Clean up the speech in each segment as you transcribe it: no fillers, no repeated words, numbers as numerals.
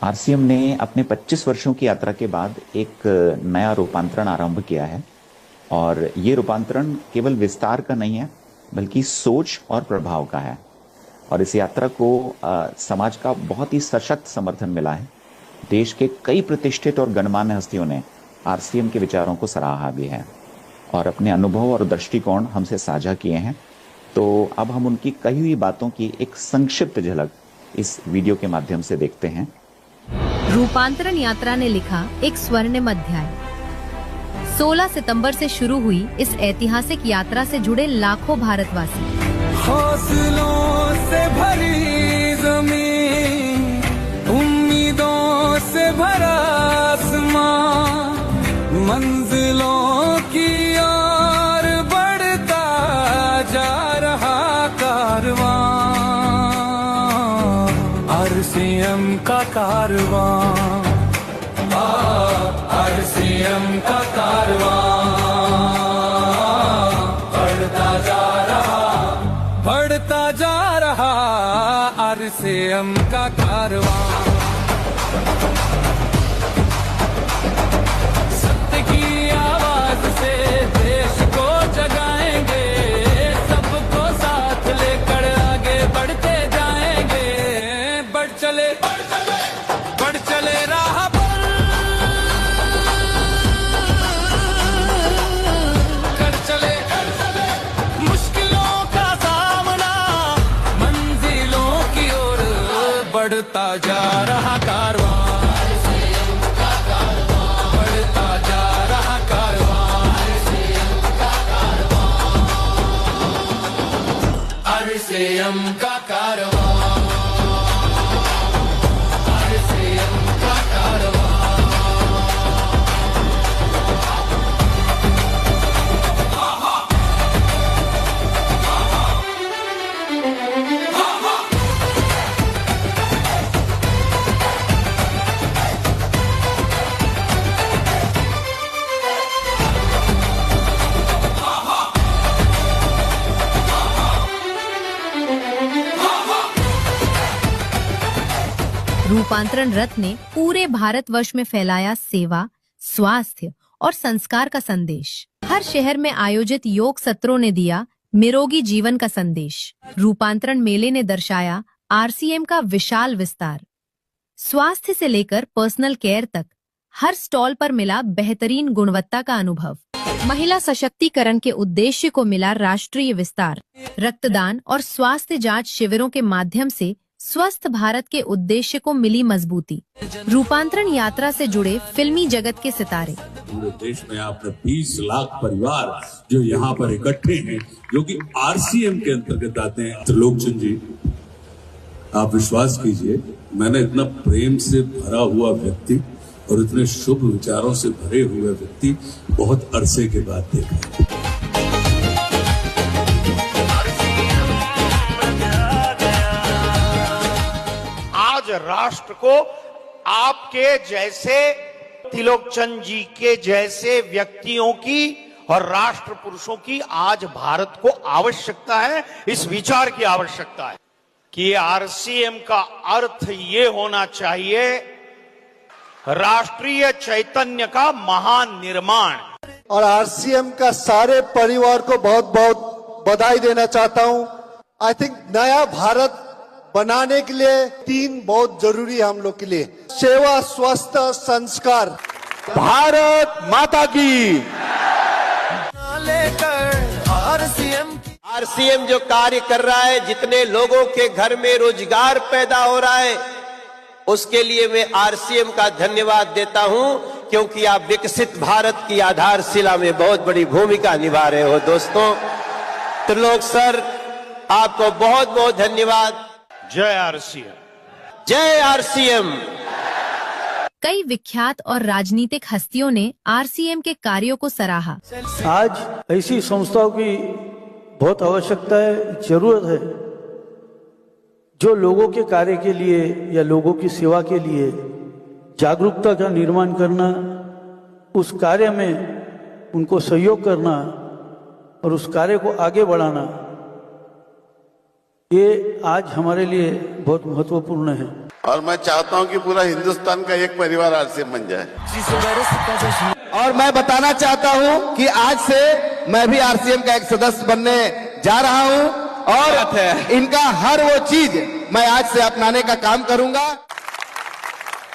RCM ने अपने 25 वर्षों की यात्रा के बाद एक नया रूपांतरण आरंभ किया है। और ये रूपांतरण केवल विस्तार का नहीं है, बल्कि सोच और प्रभाव का है। और इस यात्रा को समाज का बहुत ही सशक्त समर्थन मिला है। देश के कई प्रतिष्ठित और गणमान्य हस्तियों ने आरसीएम के विचारों को सराहा भी है और अपने अनुभव और दृष्टिकोण हमसे साझा किए हैं। तो अब हम उनकी कही हुई बातों की एक संक्षिप्त झलक इस वीडियो के माध्यम से देखते हैं। रूपांतरण यात्रा ने लिखा एक स्वर्णिम अध्याय। 16 सितंबर से शुरू हुई इस ऐतिहासिक यात्रा से जुड़े लाखों भारतवासी। हौसलों से भरी ज़मीं, उम्मीदों से भरा आसमां, मंजिलों की ओर बढ़ता जा रहा कारवां, आरसीएम का कारवां, आरसीएम का कारवां बढ़ता जा रहा आरसीएम का कारवां। सत्य की आवाज से देश को जगाएंगे, सबको साथ लेकर आगे बढ़ते जाएंगे। बढ़ चले राह पर, कर चले मुश्किलों का सामना, मंजिलों की ओर बढ़ता जा रहा कारवां, बढ़ता जा रहा कारवां, आरसीएम का कारवां, आरसीएम का कारवां। रूपांतरण रथ ने पूरे भारतवर्ष में फैलाया सेवा, स्वास्थ्य और संस्कार का संदेश। हर शहर में आयोजित योग सत्रों ने दिया निरोगी जीवन का संदेश। रूपांतरण मेले ने दर्शाया आरसीएम का विशाल विस्तार। स्वास्थ्य से लेकर पर्सनल केयर तक हर स्टॉल पर मिला बेहतरीन गुणवत्ता का अनुभव। महिला सशक्तिकरण के उद्देश्य को मिला राष्ट्रीय विस्तार। रक्तदान और स्वास्थ्य जांच शिविरों के माध्यम से स्वस्थ भारत के उद्देश्य को मिली मजबूती। रूपांतरण यात्रा से जुड़े फिल्मी जगत के सितारे। पूरे देश में आपने 20 लाख परिवार जो यहाँ पर इकट्ठे हैं, जो कि आरसीएम के अंतर्गत आते हैं। त्रिलोकचंद जी, आप विश्वास कीजिए, मैंने इतना प्रेम से भरा हुआ व्यक्ति और इतने शुभ विचारों से भरे हुए व्यक्ति बहुत अरसे के बाद देखा। राष्ट्र को आपके जैसे, त्रिलोकचंद जी के जैसे व्यक्तियों की और राष्ट्र पुरुषों की आज भारत को आवश्यकता है। इस विचार की आवश्यकता है कि आरसीएम का अर्थ ये होना चाहिए राष्ट्रीय चैतन्य का महान निर्माण। और आरसीएम का सारे परिवार को बहुत बहुत बधाई देना चाहता हूं। आई थिंक नया भारत बनाने के लिए 3 बहुत जरूरी है हम लोग के लिए: सेवा, स्वास्थ्य, संस्कार। भारत माता की। आरसीएम जो कार्य कर रहा है, जितने लोगों के घर में रोजगार पैदा हो रहा है, उसके लिए मैं आरसीएम का धन्यवाद देता हूं, क्योंकि आप विकसित भारत की आधारशिला में बहुत बड़ी भूमिका निभा रहे हो। दोस्तों, त्रिलोक सर, आपको बहुत बहुत धन्यवाद। जय आरसीएम, जय आरसीएम। कई विख्यात और राजनीतिक हस्तियों ने आरसीएम के कार्यों को सराहा। आज ऐसी संस्थाओं की बहुत आवश्यकता है, जरूरत है, जो लोगों के कार्य के लिए या लोगों की सेवा के लिए जागरूकता का निर्माण करना, उस कार्य में उनको सहयोग करना और उस कार्य को आगे बढ़ाना, ये आज हमारे लिए बहुत महत्वपूर्ण है। और मैं चाहता हूं कि पूरा हिंदुस्तान का एक परिवार आरसीएम बन जाए। और मैं बताना चाहता हूं कि आज से मैं भी आरसीएम का एक सदस्य बनने जा रहा हूं और इनका हर वो चीज मैं आज से अपनाने का काम करूंगा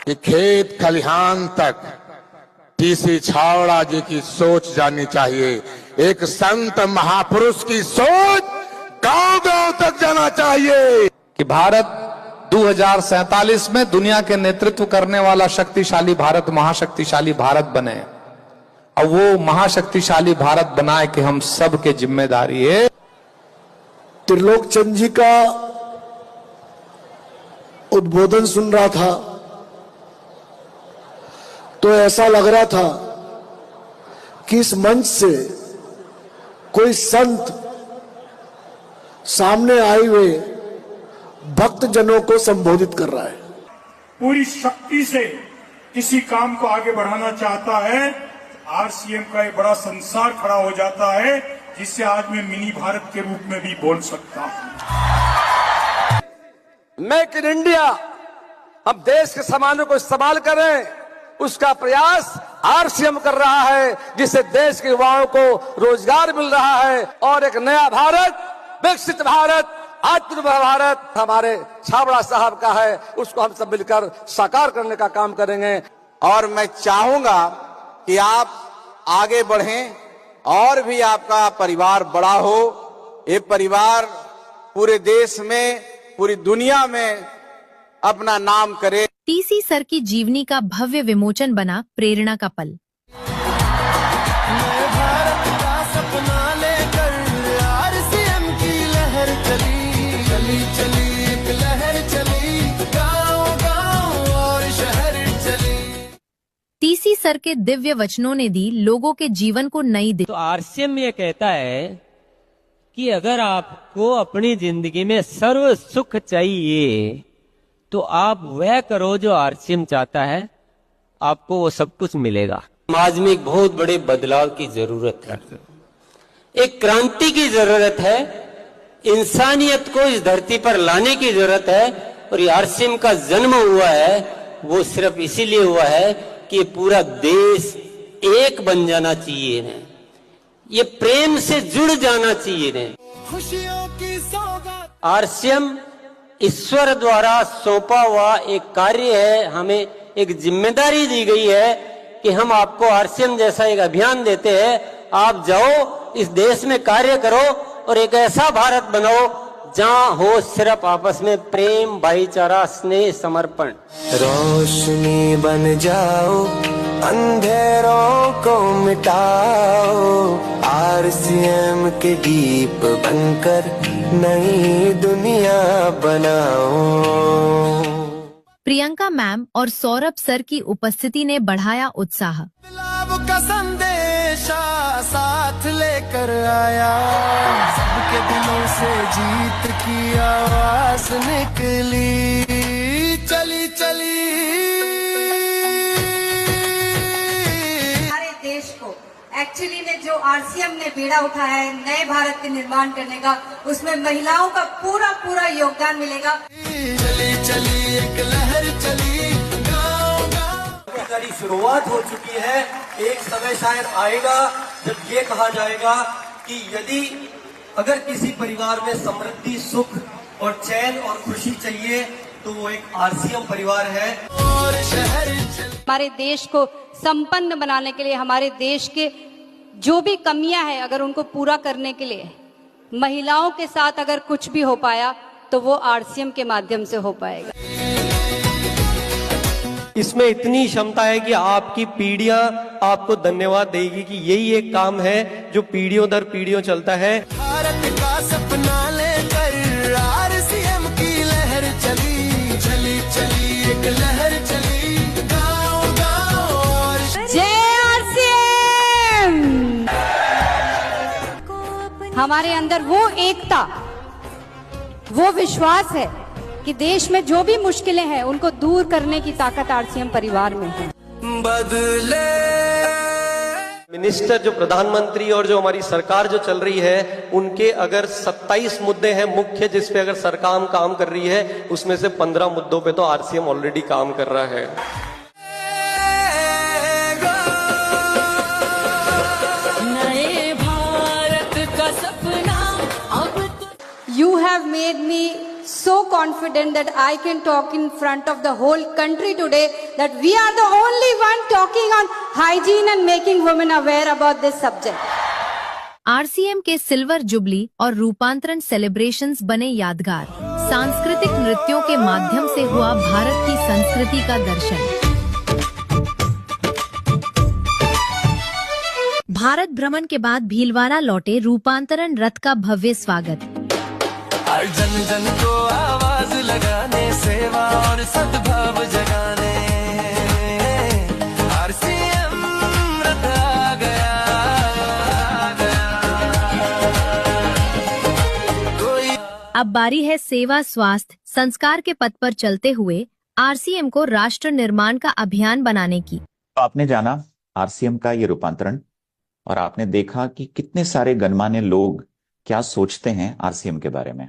कि खेत खलिहान तक टीसी छावड़ा जी की सोच जानी चाहिए। एक संत महापुरुष की सोच गांव-गांव तक जाना चाहिए कि भारत 2047 में दुनिया के नेतृत्व करने वाला शक्तिशाली भारत, महाशक्तिशाली भारत बने। और वो महाशक्तिशाली भारत बनाए कि हम सब के जिम्मेदारी है। त्रिलोक चंद जी का उद्बोधन सुन रहा था तो ऐसा लग रहा था कि इस मंच से कोई संत सामने आए हुए भक्त जनों को संबोधित कर रहा है। पूरी शक्ति से किसी काम को आगे बढ़ाना चाहता है, आरसीएम का एक बड़ा संसार खड़ा हो जाता है, जिससे आज मैं मिनी भारत के रूप में भी बोल सकता हूं। मेक इन इंडिया, हम देश के सामानों को इस्तेमाल करें, उसका प्रयास आरसीएम कर रहा है, जिससे देश के युवाओं को रोजगार मिल रहा है और एक नया भारत, विकसित भारत, आत्मनिर्भर भारत हमारे छाबड़ा साहब का है। उसको हम सब मिलकर साकार करने का काम करेंगे। और मैं चाहूंगा कि आप आगे बढ़ें और भी आपका परिवार बड़ा हो। ये परिवार पूरे देश में, पूरी दुनिया में अपना नाम करे। टीसी सर की जीवनी का भव्य विमोचन बना प्रेरणा का पल। भारत का सपना लेकर आरसीएम की लहर चली, चली चली एक लहर चली, गांव-गांव और शहर चली। टीसी सर के दिव्य वचनों ने दी लोगों के जीवन को नई दिशा। तो आरसीएम ये कहता है कि अगर आपको अपनी जिंदगी में सर्व सुख चाहिए तो आप वह करो जो आरसीएम चाहता है, आपको वो सब कुछ मिलेगा। समाज में एक बहुत बड़े बदलाव की जरूरत है, एक क्रांति की जरूरत है, इंसानियत को इस धरती पर लाने की जरूरत है। और ये आरसीएम का जन्म हुआ है वो सिर्फ इसीलिए हुआ है कि पूरा देश एक बन जाना चाहिए ने, ये प्रेम से जुड़ जाना चाहिए ने। खुशियों की सौगात आरसीएम ईश्वर द्वारा सौंपा हुआ एक कार्य है। हमें एक जिम्मेदारी दी गई है कि हम आपको आरसीएम जैसा एक अभियान देते हैं, आप जाओ इस देश में कार्य करो और एक ऐसा भारत बनाओ जहां हो सिर्फ आपस में प्रेम, भाईचारा, स्नेह, समर्पण। रोशनी बन जाओ, अंधेरों को मिटाओ, आरसीएम के दीप बनकर नई दुनिया बनाओ। प्रियंका मैम और सौरभ सर की उपस्थिति ने बढ़ाया उत्साह। बदलाव का संदेशा साथ लेकर आया, सबके दिलों से जीत की आवाज निकली, चली चली। हमारे देश को एक्चुअली में जो आरसीएम ने बीड़ा उठाया है नए भारत के निर्माण करने का, उसमें महिलाओं का पूरा पूरा योगदान मिलेगा। चली चली एक लहर चली, गाँव-गाँव की शुरुआत हो चुकी है। एक समय शायद आएगा जब ये कहा जाएगा कि यदि अगर किसी परिवार में समृद्धि, सुख और चैन और खुशी चाहिए तो वो एक आरसीएम परिवार है। और शहर हमारे देश को संपन्न बनाने के लिए, हमारे देश के जो भी कमियां हैं अगर उनको पूरा करने के लिए महिलाओं के साथ अगर कुछ भी हो पाया तो वो आरसीएम के माध्यम से हो पाएगा। इसमें इतनी क्षमता है कि आपकी पीढ़ियां आपको धन्यवाद देगी कि यही एक काम है जो पीढ़ियों दर पीढ़ियों चलता है। भारत का सपना लेकर आरसीएम की लहर चली, चली चली एक लहर चली, गाँव-गाँव और जय आरसीएम। हमारे अंदर वो एकता, वो विश्वास है कि देश में जो भी मुश्किलें हैं उनको दूर करने की ताकत आरसीएम परिवार में है। बदले मिनिस्टर जो प्रधानमंत्री और जो हमारी सरकार जो चल रही है, उनके अगर 27 मुद्दे हैं मुख्य जिस पे अगर सरकार काम कर रही है, उसमें से 15 मुद्दों पे तो आरसीएम ऑलरेडी काम कर रहा है। नए भारत का सपना अब You have made me so confident that I can talk in front of the whole country today that we are the only one talking on hygiene and making women aware about this subject. RCM के silver jubilee और रूपांतरण celebrations बने यादगार। सांस्कृतिक नृत्यों के माध्यम से हुआ भारत की संस्कृति का दर्शन। भारत भ्रमण के बाद भीलवाड़ा लौटे रूपांतरण रथ का भव्य स्वागत। हर जन जन को आवाज लगाने, सेवा और सद्भाव जगाने, आरसीएम रथ आ गया, कोई अब बारी है सेवा, स्वास्थ्य, संस्कार के पथ पर चलते हुए आरसीएम को राष्ट्र निर्माण का अभियान बनाने की। आपने जाना आरसीएम का ये रूपांतरण और आपने देखा कि कितने सारे गणमान्य लोग क्या सोचते हैं आरसीएम के बारे में।